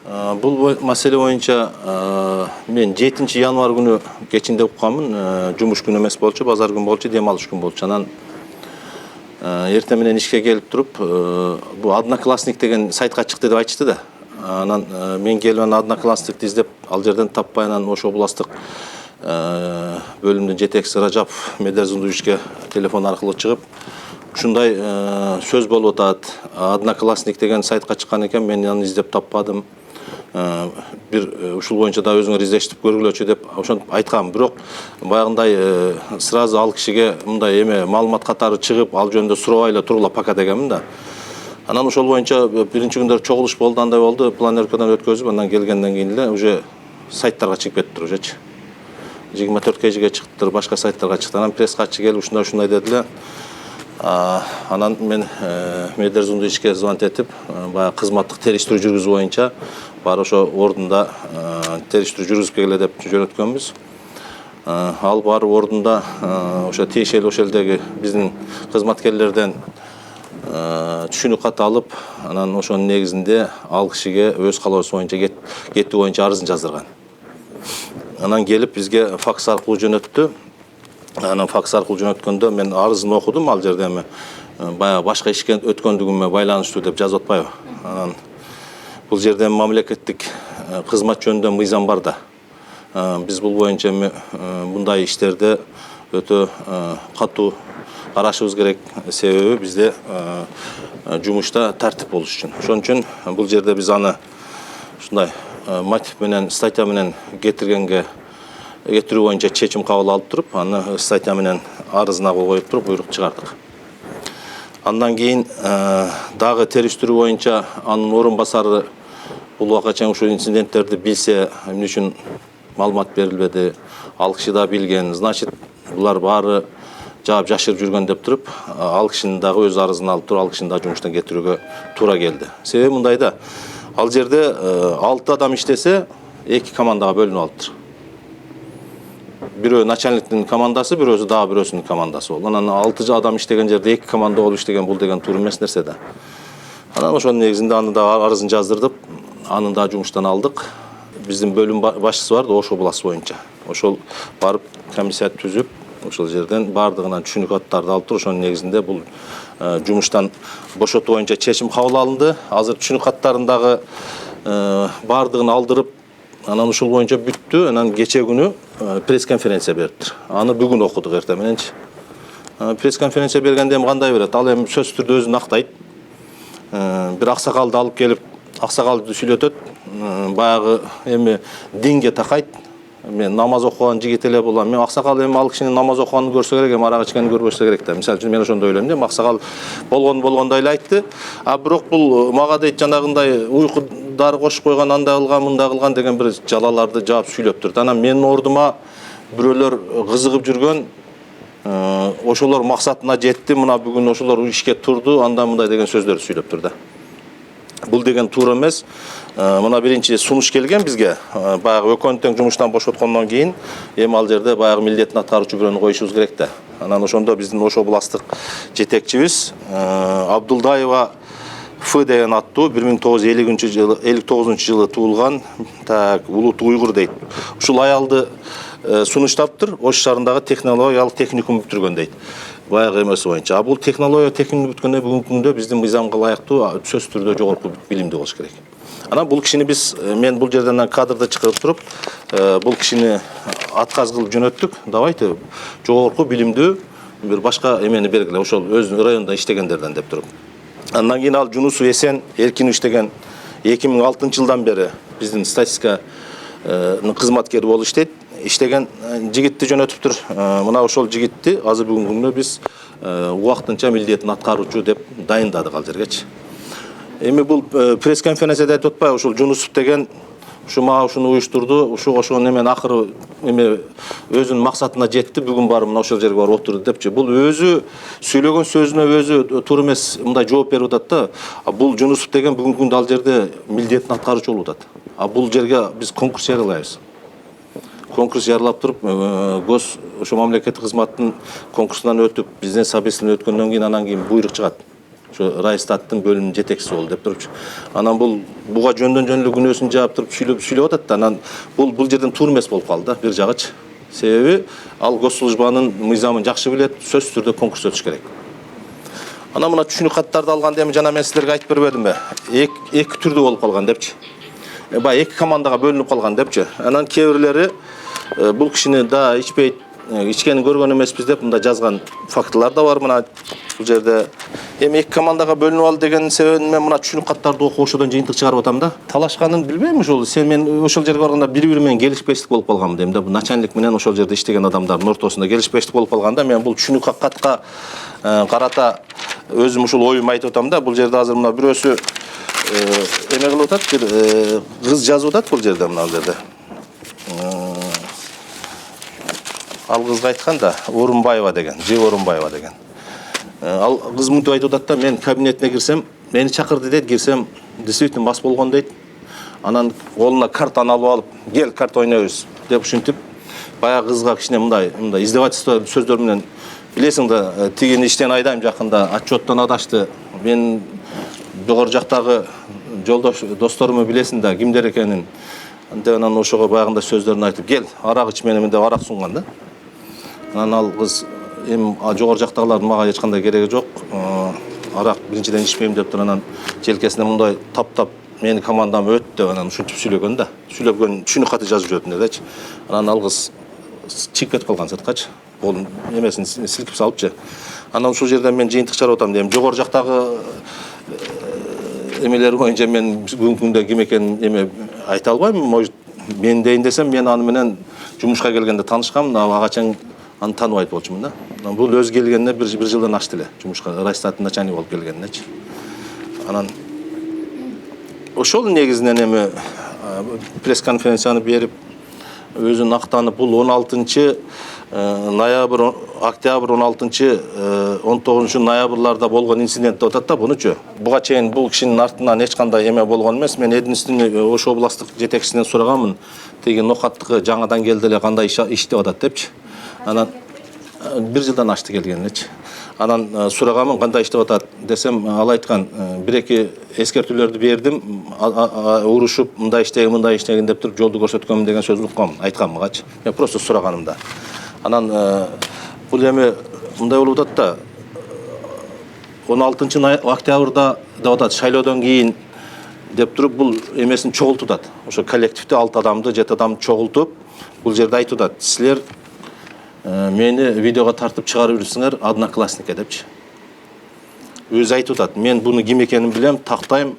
Бул маселе боюнча мен 7 январь күнү кечинде укканмын. Жумуш күнү эмес болчу, базар күнү болчу, дем алыш күнү болчу. Анан эртең менен ишке келип туруп, бу Одноклассник деген сайтка чыкты деп айтышты да. Анан мен келип анан Одноклассникти издеп, ал жерден таппай, анан ошо областык бөлүмдүн жетекчиси Ражапов Медерзундуевичке телефон аркылуу чыгып, ушундай сөз болуп атат. Одноклассник деген сайтка чыккан экен, мен аны издеп таппадым. Бир ушул боюнча да өзүңөр издештип көргүлөчү деп ошентип айткам. Бирок баягындай сразу ал кишиге мындай эме маалымат катары чыгып, ал жөнүндө сурабай эле турула пока дегенмин да. Анан ошол боюнча биринчи күндөр чогулуш болду, андай болду. Планеркадан өткөзүп, андан келгенден кийин эле уже сайттарга чыгып кеттир уже. 24 кежиге чыктыр, башка сайттарга чыкты. Анан пресс катчы келип ушундай деди. Анан мен Медерзундуевичке звонок этип, баягы кызматтык териштирүү жүргүзүү боюнча бар ошо ордунда териштирүү жүргүзүп келе деп жөнөткөнбүз. Ал бар ордунда ошо тиешелүү ошол жердеги биздин кызматкерлерден түшүнүк кат алып, анан ошонун негизинде ал кишиге өз калоосу боюнча кетүү боюнча арызын жаздырган. Анан келип бизге факс аркылуу жөнөттү. Анан факс аркылуу жөнөткөндө мен арызын окудум, ал жерде эми баягы башка ишке өткөндүгүмө байланыштуу деп жазып атпайбы. Анан бул жерде мамлекеттик кызмат жөнүндө мыйзам бар да. Биз бул боюнча мындай иштерде өтө катуу карашыбыз керек, себеби бизде жумушта тартип болуш үчүн. Ошон үчүн бул жерде биз аны ушундай мотив менен, статья менен кетирүү боюнча чечим кабыл алып туруп, аны статья менен арызына кол коюп туруп буйрук чыгардык. Андан кийин дагы териштирүү боюнча анын орун басары бул убакка чейин ушул инциденттерди билсе, эмне үчүн маалымат берилбеди, ал киши да билген, значит, булар баары жаап жашырып жүргөн деп туруп, ал кишинин дагы өз арызын алып туруп, ал кишини да жумуштан кетирүүгө туура келди. Себеби мындай да, ал жерде 6 адам иштесе, 2 командага бөлүнүп алыптыр. Бирөө начальниктин командасы, бирөөсү дагы бирөөсүнүн командасы болду. Анан 6 адам иштеген жерде 2 команда болуп иштеген, бул деген туура эмес нерсе да. Анан ошонун негизинде аны да арызын жаздырдып, аны да жумуштан алдык. Биздин бөлүм башчысы бар да, Ош областы боюнча. Ошол барып комиссия түзүп, ошол жерден бардыгынан түшүнүк аттарды алып туруп, ошонун негизинде бул жумуштан бошотуу боюнча чечим кабыл алынды. Азыр түшүнүк аттарын дагы бардыгын алдырып, анан ушул боюнча бүттү. Анан кече күнү пресс-конференция бериптир. Аны бүгүн окудук эртең мененчи. Пресс-конференция бергенде эми кандай берет? Ал эми сөзсүз түрдө өзүн актайт. Бир аксакалды алып келип, аксакалды сүйлөтөт. Баягы эми динге такайт. Мен намаз окуган жигит эле болом. Мен аксакал эми ал кишинин намаз окуганын көрсө керек, эми арак ичкенин көрбөсө керек да. Мисалы үчүн мен ошондой ойлойм да. Аксакал болгондой эле айтты. Бирок бул мага дейт жанагындай уйку дары кошуп койгон, андай кылган, мындай кылган деген бир жалаларды жаап сүйлөп турат. Анан менин ордума бирөөлөр кызыгып жүргөн, ошолор максатына жетти, мына бүгүн ошолор ишке турду, анда мындай деген сөздөрдү сүйлөп тур да. Бул деген туура эмес. Мына биринчи сунуш келген бизге. Баягы өкөнтөң жумуштан бошоткондон кийин эми ал жерде баягы милдетин аткаруучу бирөөнү коюшубуз керек да. Анан ошондо биздин Ош областык жетекчибиз Абдулдаева Ф деген аттуу 1959 жылы туулган, улут уйгур дейт. Ушул аялды сунуштаптыр, Ош шаарындагы технологиялык техникум бүтүргөн дейт. Баягы эмеси боюнча. Бул технология техникум бүткөндө бүгүнкү күндө биздин мыйзамга ылайыктуу сөзсүз түрдө жогорку билимди болуш керек. Анан бул кишини мен бул жерден кадрды чыгарып туруп, бул кишини отказ кылып жөнөттүк. Давайте жогорку билимдүү бир башка эмени бергиле, ошол өз районунда иштегендерден деп туруп. Андан кийин ал Жунусу Эсен Эркинов иштеген 2006 жылдан бери биздин статистика кызматкери болуп иштейт. Иштеген жигитти жөнөтүптүр. Мына ошол жигитти азыр бүгүнкү күндө биз убактынча милдетин аткаруучу деп дайындадык ал жергечи. Эми бул пресс-конференцияда айтып атпайбы, ушул Жунусов деген ушу мага ушуну уюштурду, ошонун эмен акыры эме өзүнүн максатына жетти, бүгүн барып мына ошол жерге барып отурду депчи. Бул өзү сүйлөгөн сөзүнө өзү туура эмес мындай жооп берип атат да. Бул Жунусов деген бүгүнкү күндө ал жерде милдетин аткаруучу болуп атат. Бул жерге биз конкурс жарыялайбыз. Конкурс жарылап туруп, ошо мамлекеттик кызматтын конкурсунан өтүп, бизден собеседование өткөндөн кийин анан кийин буйрук чыгат. Şu Rайстаттын бөлүм жетекчиси болду деп турчу. Анан буга жөндөн жөн күнөөсүн жаап туруп сүйлөп атат да. Анан бул жерден туура эмес болуп калды да, бир жагычы. Себеби ал госслужбанын мыйзамын жакшы билет, сөзсүз түрдө конкурс өтүш керек. Анан мына түшүнүк каттарды алганда эми жана мен силерге айтып бербедимби? Эки түрдүү болуп калган депчи. Баягы эки командага бөлүнүп калган депчи. Анан кээ бирлери бул кишини да ичпейт, ичкенин көргөн эмеспиз деп мында жазган фактылар да бар мына бул жерде. Эми эки командага бөлүнүп алды деген себебин мен мына түшүнүк каттарды окуп ошодон жыйынтык чыгарып атам да. Талашканын билбейм ушул. Мен ошол жерге барганда бири-бири менен келишпештик болуп калган дейм да. Бул начальник менен ошол жерде иштеген адамдардын ортосунда келишпештик болуп калганда мен бул түшүнүк катка карата өзүм ушул оюмду айтып атам да. Бул жерде азыр мына бирөөсү эме кылып атат, бир кыз жазып атат бул жерде, мына жерде. Ал кызга айткан да, Орунбаева деген, Орунбаева деген. Ал кыз мынтип айтып атат да, мен кабинетине кирсем, мени чакырды дейт, кирсем, действительно мас болгон дейт. Анан колуна картаны алып алып, кел карта ойнойбуз деп ушинтип, баягы кызга кичине мындай издевательство сөздөр менен, билесиң да, тигини иштен айдайм жакында, отчеттон адашты. Мен жогору жактагы жолдош досторуму билесиң да, кимдер экенин. Анан ошого баягында сөздөрүн айтып, кел, арак ич менен деп арак сунган да. Анан ал кыз эми жогору жактагылардын мага эч кандай кереги жок. Арак биринчиден ичпейм деп туруп анан желкесине мындай таптап мени командам өт деп анан ушинтип сүйлөгөн да. Сүйлөгөн түшүнүк каты жазып жүрөтүн дечи. Анан ал кыз чыгып кетип калган сырткачы. Бул эмесин силкип салыпчы. Анан ушул жерде мен жыйынтык чыгарып атам дейм. Жогору жактагы эмелер боюнча мен бүгүнкү күндө ким экенин эме айта албайм. Может, мен дейин десем, мен аны менен жумушка келгенде таанышкам, ага чейин аны тааныбайт болчумун да. Бул өзү келгенине бир жылдан ашты эле, жумушка Райстаттын начальниги болуп келгенинечи. Анан ошол негизинен эми пресс-конференцияны берип, өзүн актанып, бул 16 ноябрь, октябрь 16-19 ноябрларда болгон инцидент деп атат да, бунучу. Буга чейин бул кишинин артынан эч кандай эме болгон эмес. Мен единственный Ош областтык жетекчисинен сураганмын. Теги нокаттыкы жаңадан келди эле, кандай иш деп атат депчи. Анан бир жылдан ашты келгенинечи. Анан сураганмын, кандай иш деп атат десем, ал айткан, бир-эки эскертүүлөрдү бердим, урушуп, мындай иштеген деп туруп жолду көрсөткөнмүн деген сөз уккам, айткан магачы. Мен просто сураганымда. Анан бул эми мындай болуп атат да, 16 октябрда деп атат, шайлоодон кийин деп туруп бул эмесин чогултуп атат. Ошо коллективде 6 адамды, 7 адамды чогултуп, бул жерде айтып атат, силер мени видеого тартып чыгарып жүрсүңөр одноклассникке депчи. Өзү айтып атат, мен буну ким экенин билем, тактайм,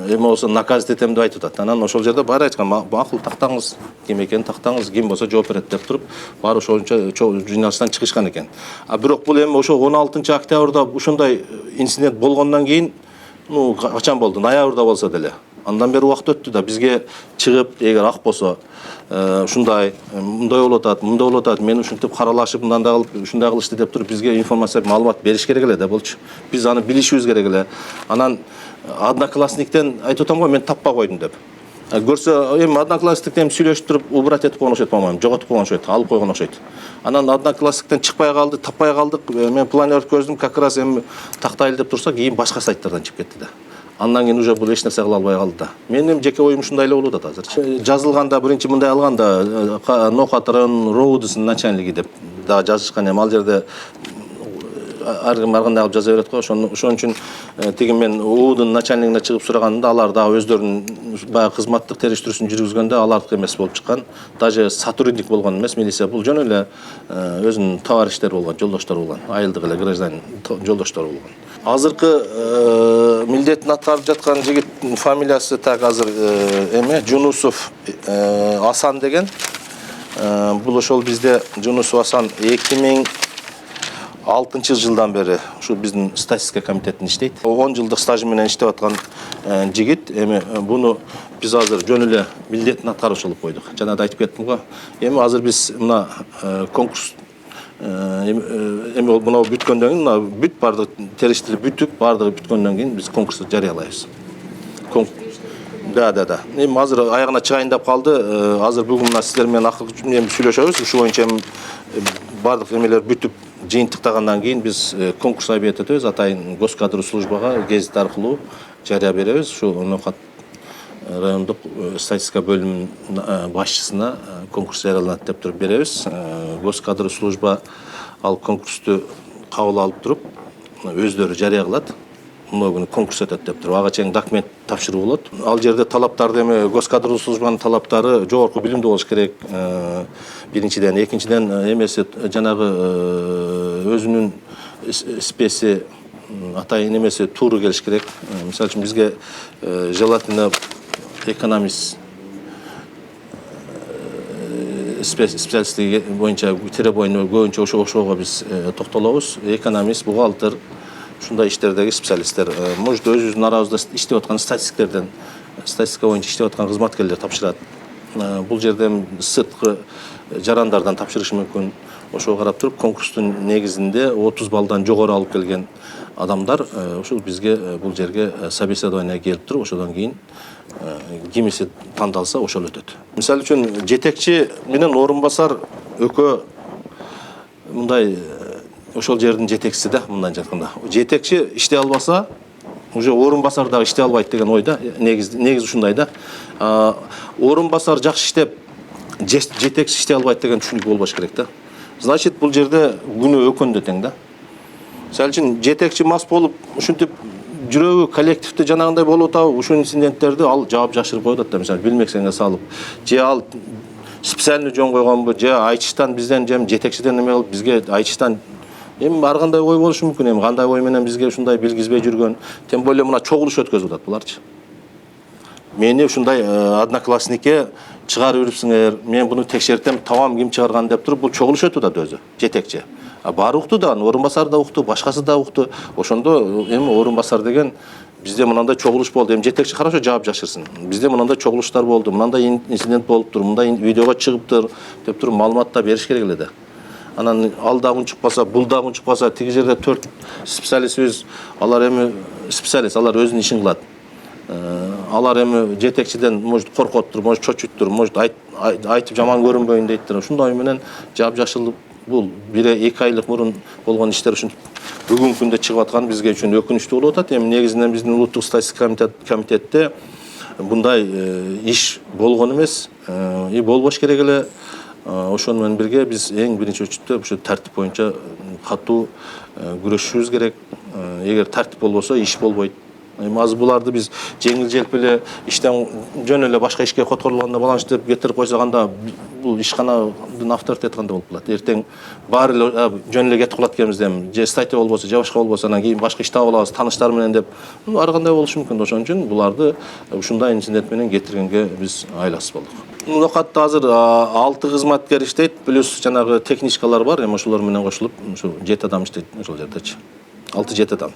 эме болсо наказать этем деп айтып атат. Анан ошол жерде баары айткан, макул тактаңыз, ким экенин тактаңыз, ким болсо жооп берет деп туруп, баары ошончо журналисттан чыгышкан экен. Бирок бул эми ошо 16 октябрда ушундай инцидент болгондон кийин, качан болду? Ноябрда болсо деле. Андан бери убакыт өттү да, бизге чыгып, эгер ак болсо, ушундай, мындай болуп атат, мындай болуп атат, мен ушинтип каралашып, мындай кылып, ушундай кылышты деп туруп, бизге информация, маалымат бериш керек эле да болчу. Биз аны билишибиз керек эле. Анан одноклассниктен айтып атам го, мен таппай койдум деп. Көрсө, эми одноклассниктен сүйлөшүп туруп, убрать этип койгон окшойт, по-моему, жоготуп койгон окшойт, алып койгон окшойт. Анан однокласниктен чыкпай калды, таппай калдык. Мен планер көздүм, как раз эми тактайлы деп турса, кийин башка сайттардан чыгып кетти да. Андан кийин уже бул эч нерсе кыла албай калды да. Менин жеке оюм ушундай эле болуп атат азыр. Жазылганда биринчи мындай алганда, Нокатын Роудсын начальниги деп да жазышкан эми, ал жерде ар ким кандай кылып жаза берет го. Ошон үчүн тиги мен УУдун начальнигине чыгып сураганда, алар да өздөрүнүн баягы кызматтык териштирүүсүн жүргүзгөндө алардык эмес болуп чыккан. Даже сотрудник болгон эмес, милиция, бул жөн эле өзүнүн товарищтери болгон, жолдоштору болгон, айылдык эле гражданин жолдоштору болгон. Азыркы милдетин аткарып жаткан жигит фамилиясы так азыр эме Жунусов Асан деген. Бул ошол бизде Жунусов Асан 2006 жылдан бери ушу биздин статистика комитетинде иштейт. 10 жылдык стажы менен иштеп аткан жигит. Эми буну биз азыр жөн эле милдетин аткаруучу кылып койдук. Жана да айтып кеттим го. Эми азыр биз мына конкурс эми мына бүткөндөн кийин, мына бүт бардык териштирип бүтүп, бардыгы бүткөндөн кийин биз конкурсту жарыялайбыз. Да. Эми азыр аягына чыгайын деп калды. Азыр бүгүн мына сиздер менен акыркы сүйлөшөбүз. Ушу боюнча бардык эмелер бүтүп жыйынтыктагандан кийин биз конкурс объявить этебиз. Атайын госкадр службага гезит аркылуу жарыя беребиз. Ушу Ноокат райондук статистика бөлүмүнүн башчысына конкурс жарыяланат деп туруп беребиз. Госкадр служба ал конкурсту кабыл алып туруп өздөрү жарыя кылат. Мына күнү конкурс өтөт деп туруп ага чейин документ тапшыруу болот. Ал жерде талаптарды эми госкадр службанын талаптары жогорку билимдүү болуш керек. Биринчиден, экинчиден эмеси жанагы өзүнүн спеси атайын эмеси тууру келиш керек. Мисалы үчүн бизге желательно экономист специалисти боюнча тире боюна көбүнчө ошого биз токтолобуз. Экономист, бухгалтер, ушундай иштердеги специалисттер. Может, өзүбүздүн арабызда иштеп аткан статистика боюнча иштеп аткан кызматкерлер тапшырат. Бул жерде сырткы жарандардан тапшырышы мүмкүн. Ошого карап туруп конкурстун негизинде 30 баллдан жогору алып келген адамдар ушул бизге бул жерге собеседование келип туруп, ошодон кийин кимиси тандалса ошол өтөт. Мисалы үчүн жетекчи менен орун басар экөө мындай ошол жердин жетекчиси да, мындан айтканда. Жетекчи иштей албаса, уже орун басар дагы иштей албайт деген ойда. Негиз ушундай да. Орун басар жакшы иштеп, жетекчи иштей албайт деген түшүнүк болбош керек да. Значит, бул жерде күнөө өкөндө тең да. Мисалы үчүн жетекчи мас болуп, ушинтип жүрөгү коллективде жанагындай болуп атабы, ушул инциденттерди ал жаап жашырып коет да. Мисалы билмексеңе салып, же ал специально жөн койгонбу, же айтыштан бизден же жетекчиден эме кылып бизге айтыштан эми ар кандай ой болушу мүмкүн. Эми кандай ой менен бизге ушундай билгизбей жүргөн, тем более мына чогулуш өткөзүп атат буларчы. Мени ушундай одноклассникке чыгарып жүрүпсүңөр, мен буну текшертем, табам ким чыгарган деп туруп, бул чогулуш өтүп атат өзү, жетекчи. Баары укту да, орун басар да укту, башкасы да укту. Ошондо эми орун басар деген бизде мынандай чогулуш болду. Эми жетекчи хорошо жаап жашырсын. Бизде мынандай чогулуштар болду, мынандай инцидент болуптур, мындай видеого чыгыптыр деп туруп маалымат да бериш керек эле да. Анан ал дагы унчукпаса, бул дагы унчукпаса, тиги жерде 4 специалистибиз, алар эми специалист, алар өзүнүн ишин кылат. Алар эми жетекчиден может коркоттур, может чочуттур, может айтып жаман көрүнбөйүн дейттир. Ушундай менен жаап жашылып бул 1-2 айлык мурун болгон иштер үчүн бүгүнкү күндө чыгып аткан бизге үчүн өкүнүчтүү болуп атат. Эми негизинен биздин улуттук статистика комитетте мындай иш болгон эмес, и болбош керек эле. Ошону менен бирге биз эң биринчи очередде ушу тартип боюнча катуу күрөшүшүбүз керек. Эгер тартип болбосо иш болбойт. Азыр буларды биз жеңил желп эле иштен жөн эле башка ишке которулганда баланчтып кетирип койсок, анда бул ишканадын авторитети кандай болуп калат. Эртең баары эле жөн эле кетип калат экенбиз, же статья болбосо, же башка болбосо, анан кийин башка иш таап алабыз тааныштар менен деп. Ар кандай болушу мүмкүн. Ошон үчүн буларды ушундай инцидент менен кетиргенге биз айласыз болдук. Ноокатта азыр 6 кызматкер иштейт, плюс жанагы техничкалар бар, эми ошолор менен кошулуп, ушу 7 адам иштейт ошол жердечи. 6-7 адам.